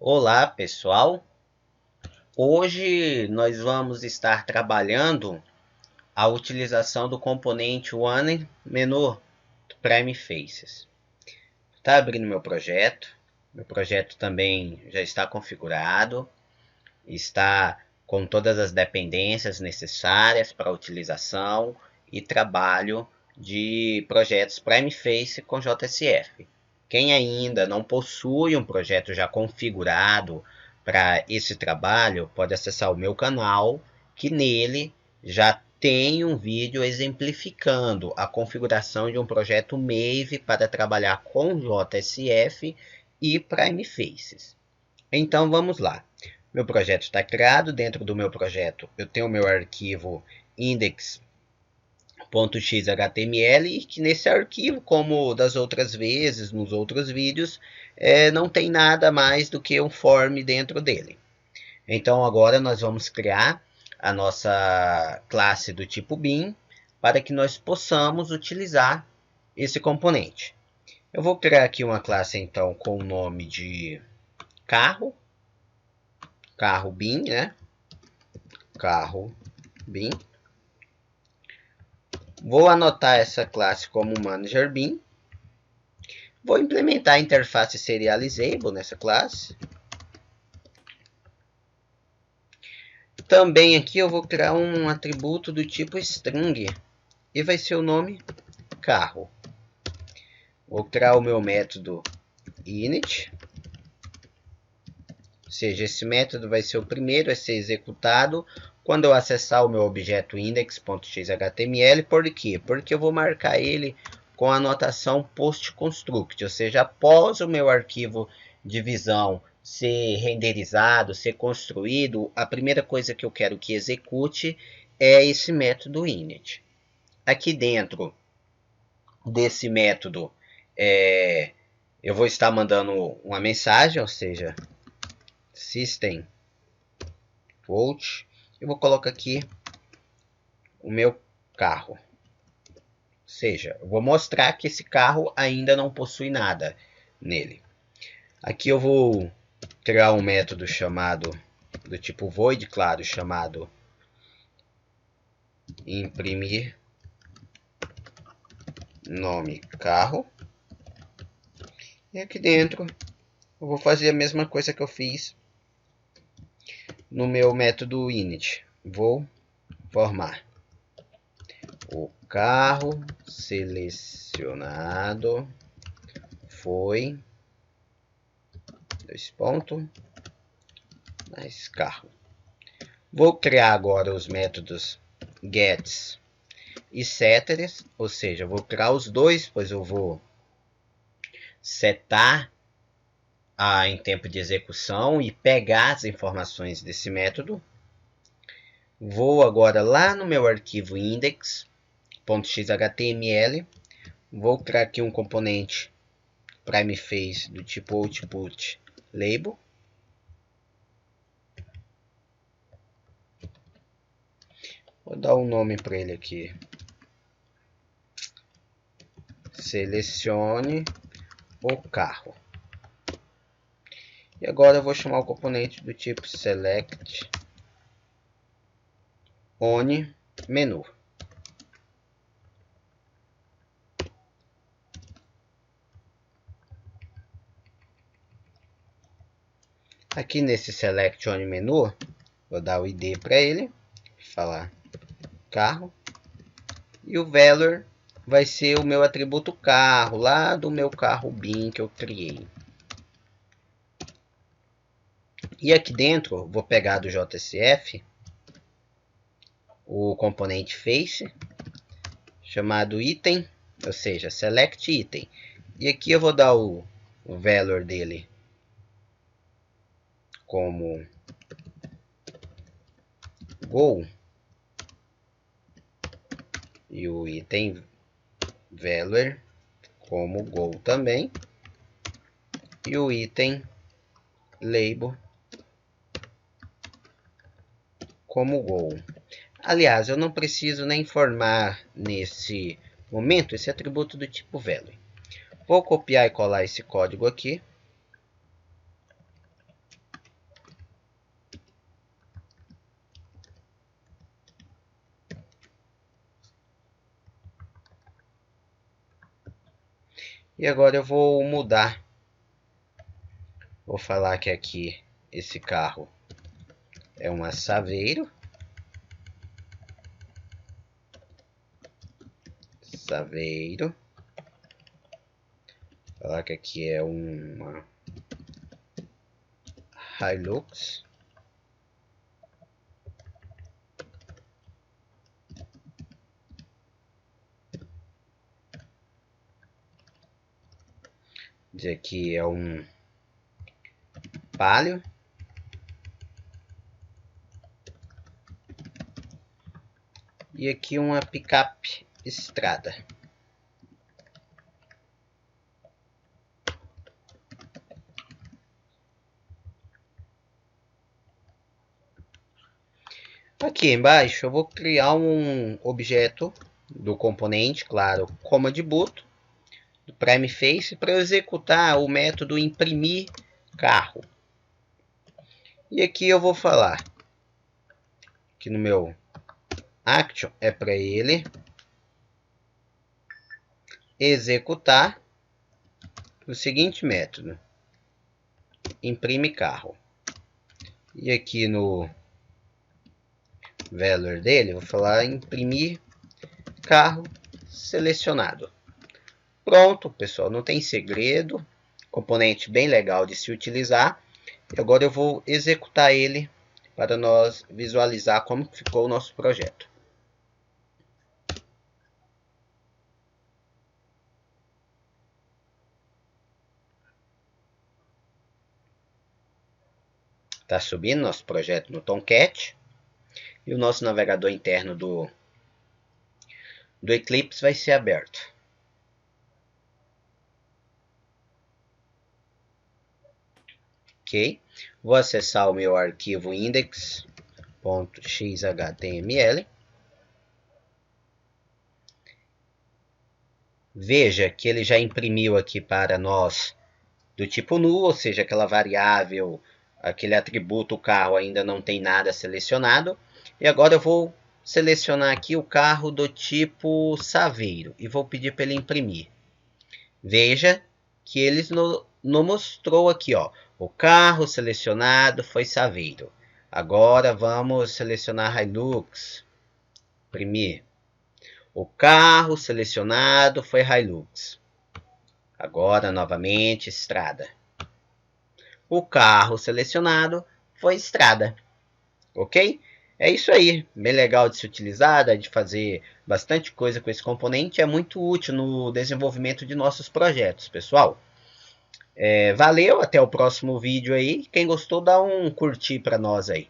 Olá, pessoal. Hoje nós vamos estar trabalhando a utilização do componente OneMenu Prime Faces. Está abrindo meu projeto. Meu projeto também já está configurado. Está com todas as dependências necessárias para a utilização e trabalho de projetos Prime Face com JSF. Quem ainda não possui um projeto já configurado para esse trabalho, pode acessar o meu canal, que nele já tem um vídeo exemplificando a configuração de um projeto Mave para trabalhar com JSF e Prime Faces. Então vamos lá. Meu projeto está criado. Dentro do meu projeto eu tenho o meu arquivo index.xhtml e que nesse arquivo, como das outras vezes, nos outros vídeos, não tem nada mais do que um form dentro dele. Então agora nós vamos criar a nossa classe do tipo bin para que nós possamos utilizar esse componente. Eu vou criar aqui uma classe então com o nome de carro bin, né? Carro bin. Vou anotar essa classe como manager bin. Vou implementar a interface serializable nessa classe. Também aqui eu vou criar um atributo do tipo string e vai ser o nome carro. Vou criar o meu método init, ou seja, esse método vai ser o primeiro a ser executado quando eu acessar o meu objeto index.xhtml. Por quê? Porque eu vou marcar ele com a notação post-construct, ou seja, após o meu arquivo de visão ser renderizado, ser construído, a primeira coisa que eu quero que execute é esse método init. Aqui dentro desse método, eu vou estar mandando uma mensagem, ou seja, system out. Eu vou colocar aqui o meu carro. Ou seja, eu vou mostrar que esse carro ainda não possui nada nele. Aqui eu vou criar um método chamado, do tipo void, claro, chamado imprimir nome carro. E aqui dentro eu vou fazer a mesma coisa que eu fiz no meu método init. Vou formar o carro selecionado foi mais carro. Vou criar agora os métodos gets e setters, ou seja, vou criar os dois, pois eu vou setar em tempo de execução e pegar as informações desse método. Vou agora lá no meu arquivo index.xhtml, vou criar aqui um componente Prime Face do tipo output label. Vou dar um nome para ele aqui. Selecione o carro. E agora eu vou chamar o componente do tipo select on menu. Aqui nesse select on menu, vou dar o ID para ele, falar carro, e o valor vai ser o meu atributo carro, lá do meu carro bin que eu criei. E aqui dentro, vou pegar do JSF o componente face, chamado item, ou seja, select item. E aqui eu vou dar o valor dele como go, e o item valor como go também, e o item label como go. Aliás, eu não preciso nem formar nesse momento esse atributo do tipo value. Vou copiar e colar esse código aqui. E agora eu vou mudar. Vou falar que aqui esse carro é uma Saveiro. Saveiro. Vou falar que aqui é uma Hilux. Esse aqui é um Palio. E aqui uma picape Estrada. Aqui embaixo eu vou criar um objeto do componente, claro, coma de boot, do Prime Face, para eu executar o método imprimir carro. E aqui eu vou falar que no meu action é para ele executar o seguinte método: imprime carro. E aqui no valor dele, eu vou falar imprimir carro selecionado. Pronto, pessoal, não tem segredo. Componente bem legal de se utilizar. E agora eu vou executar ele para nós visualizar como ficou o nosso projeto. Está subindo nosso projeto no Tomcat. E o nosso navegador interno do Eclipse vai ser aberto. Ok. Vou acessar o meu arquivo index.xhtml. Veja que ele já imprimiu aqui para nós do tipo null, ou seja, aquela variável, aquele atributo carro ainda não tem nada selecionado. E agora eu vou selecionar aqui o carro do tipo Saveiro e vou pedir para ele imprimir. Veja que ele nos mostrou aqui, ó, o carro selecionado foi Saveiro. Agora vamos selecionar Hilux, imprimir. O carro selecionado foi Hilux. Agora novamente Estrada. O carro selecionado foi Estrada. Ok? É isso aí, bem legal de se utilizar, de fazer bastante coisa com esse componente. É muito útil no desenvolvimento de nossos projetos, pessoal. Valeu, até o próximo vídeo aí. Quem gostou, dá um curtir para nós aí.